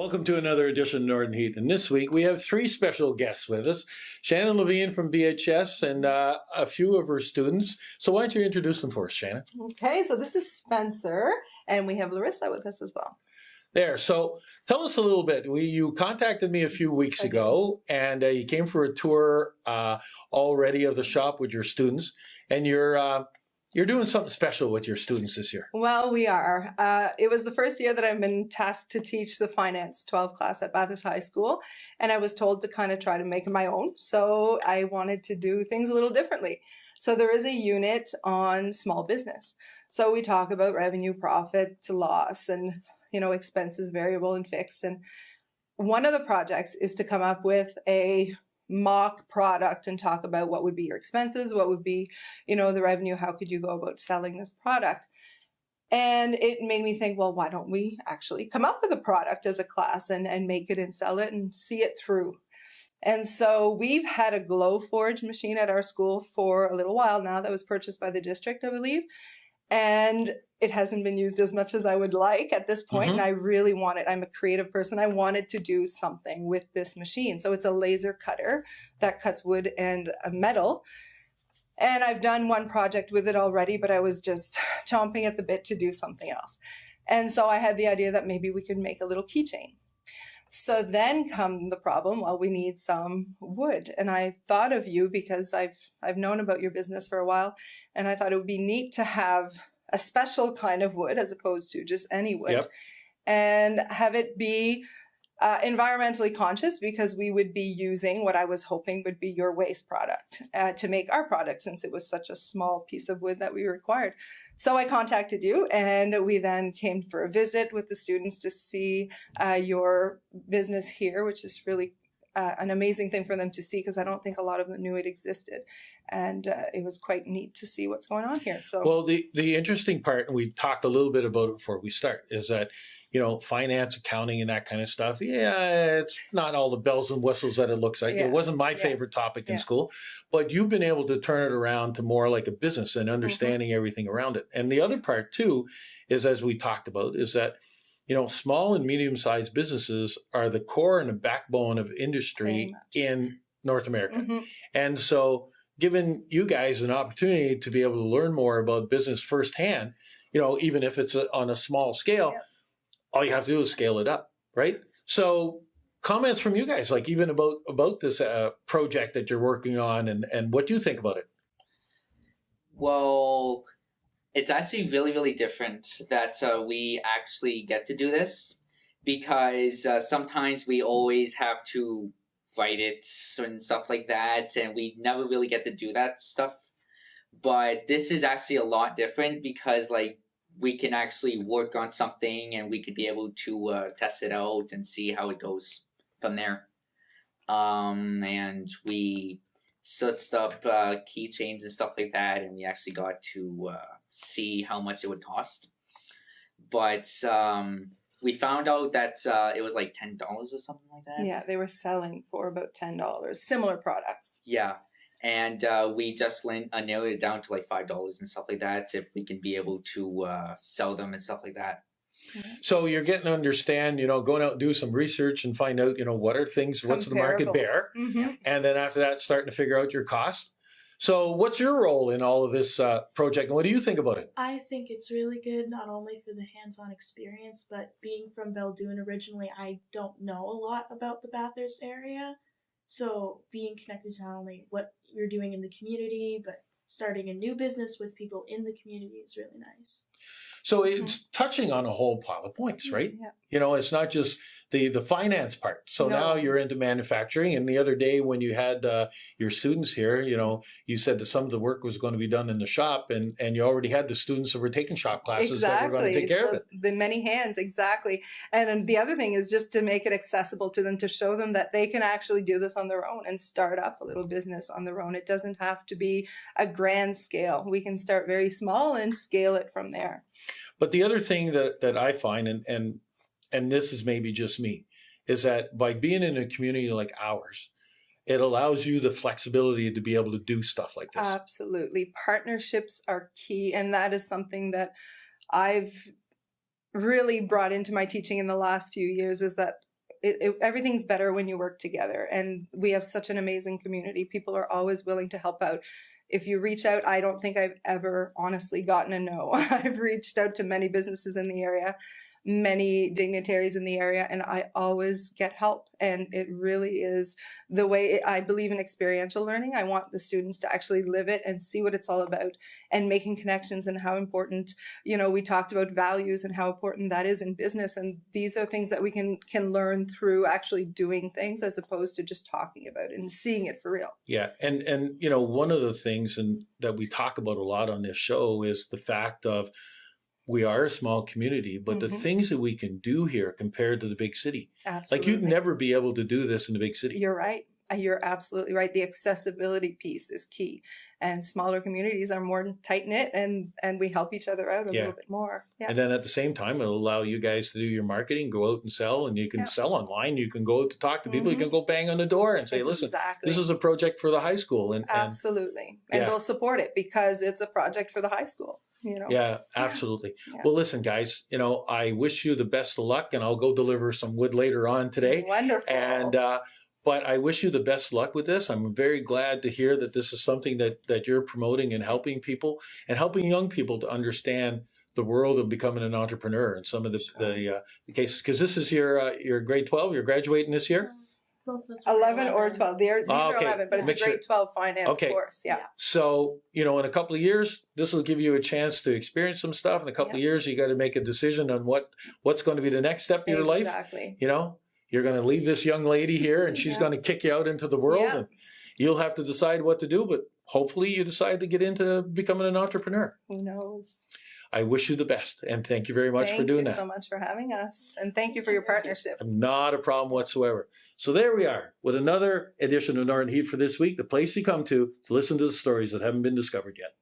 Welcome to another edition of Northern Heat. And this week we have three special guests with us. Shannon Levine from BHS and a few of her students. So why don't you introduce them for us, Shannon? Okay, so this is Spencer, and we have Larissa with us as well. There. So tell us a little bit. You contacted me a few weeks ago, and you came for a tour already of the shop with your students, and you're doing something special with your students this year. Well, we are. It was the first year that I've been tasked to teach the Finance 12 class at Bathurst High School, and I was told to kind of try to make it my own. So I wanted to do things a little differently. So there is a unit on small business. So we talk about revenue, profit, loss, and expenses, variable and fixed. And one of the projects is to come up with a mock product and talk about what would be your expenses, what would be, the revenue, how could you go about selling this product? And it made me think, well, why don't we actually come up with a product as a class and make it and sell it and see it through? And so we've had a glow forge machine at our school for a little while now that was purchased by the district, I believe. And it hasn't been used as much as I would like at this point. And I really wanted, I'm a creative person. I wanted to do something with this machine. So it's a laser cutter that cuts wood and metal. And I've done one project with it already, but I was just chomping at the bit to do something else. And so I had the idea that maybe we could make a little keychain. So then come the problem, well, we need some wood. And I thought of you because I've known about your business for a while, and I thought it would be neat to have a special kind of wood as opposed to just any wood, and have it be environmentally conscious, because we would be using what I was hoping would be your waste product to make our product, since it was such a small piece of wood that we required. So I contacted you, and we then came for a visit with the students to see your business here, which is really an amazing thing for them to see, because I don't think a lot of them knew it existed. And it was quite neat to see what's going on here. So, well, the interesting part, and we talked a little bit about it before we start, is that finance, accounting, and that kind of stuff. Yeah, it's not all the bells and whistles that it looks like. It wasn't my favorite topic in school, but you've been able to turn it around to more like a business and understanding everything around it. And the other part too is, as we talked about, is that small and medium-sized businesses are the core and the backbone of industry in North America. And so giving you guys an opportunity to be able to learn more about business firsthand, even if it's on a small scale, all you have to do is scale it up, right? So comments from you guys, like even about this project that you're working on, and what do you think about it? Well, it's actually really, really different that we actually get to do this, because sometimes we always have to write it and stuff like that, and we never really get to do that stuff. But this is actually a lot different, because we can actually work on something and we could be able to test it out and see how it goes from there. And we searched up keychains and stuff like that, and we actually got to see how much it would cost. But we found out that it was like $10 or something like that. Yeah, they were selling for about $10, similar products. Yeah. And we just narrowed it down to like $5 and stuff like that, if we can be able to sell them and stuff like that. So you're getting to understand, going out and do some research and find out, what are things, what's the market bear? And then after that, starting to figure out your cost. So what's your role in all of this project, and what do you think about it? I think it's really good, not only for the hands-on experience, but being from Beldoon originally, I don't know a lot about the Bathurst area. So being connected to not only what you're doing in the community, but starting a new business with people in the community is really nice. So it's touching on a whole pile of points, right? It's not just the finance part. So now you're into manufacturing. And the other day when you had your students here, you said that some of the work was going to be done in the shop, and you already had the students that were taking shop classes that were going to take care of it. The many hands, exactly. And the other thing is just to make it accessible to them, to show them that they can actually do this on their own and start up a little business on their own. It doesn't have to be a grand scale. We can start very small and scale it from there. But the other thing that I find, and this is maybe just me, is that by being in a community like ours, it allows you the flexibility to be able to do stuff like this. Absolutely. Partnerships are key. And that is something that I've really brought into my teaching in the last few years, is that everything's better when you work together. And we have such an amazing community. People are always willing to help out. If you reach out, I don't think I've ever honestly gotten a no. I've reached out to many businesses in the area, many dignitaries in the area, and I always get help. And it really is the way I believe in experiential learning. I want the students to actually live it and see what it's all about, and making connections, and how important, we talked about values and how important that is in business. And these are things that we can learn through actually doing things, as opposed to just talking about it and seeing it for real. Yeah. And one of the things that we talk about a lot on this show is the fact of, we are a small community, but the things that we can do here compared to the big city, Absolutely. like you'd never be able to do this in the big city. You're right. You're absolutely right. The accessibility piece is key, and smaller communities are more tight knit, and we help each other out a little bit more. Yeah. And then at the same time, it'll allow you guys to do your marketing, go out and sell, and you can sell online. You can go out to talk to people. You can go bang on the door and say, listen, this is a project for the high school. And absolutely. And they'll support it because it's a project for the high school. Yeah, absolutely. Yeah. Well, listen, guys, I wish you the best of luck, and I'll go deliver some wood later on today. Wonderful. And, but I wish you the best luck with this. I'm very glad to hear that this is something that you're promoting and helping people, and helping young people to understand the world of becoming an entrepreneur, and some of the cases. Because this is your grade 12, you're graduating this year? Both of us 11 or 12. These are 11, but it's a grade 12 finance course. Yeah. So, in a couple of years, this will give you a chance to experience some stuff. In a couple of years, you got to make a decision on what's going to be the next step in your life. Exactly. You're going to leave this young lady here, and she's going to kick you out into the world, and you'll have to decide what to do. But hopefully you decide to get into becoming an entrepreneur. Who knows? I wish you the best, and thank you very much for doing that. Thank you so much for having us, and thank you for your partnership. Not a problem whatsoever. So there we are with another edition of Northern Heat for this week, the place you come to listen to the stories that haven't been discovered yet.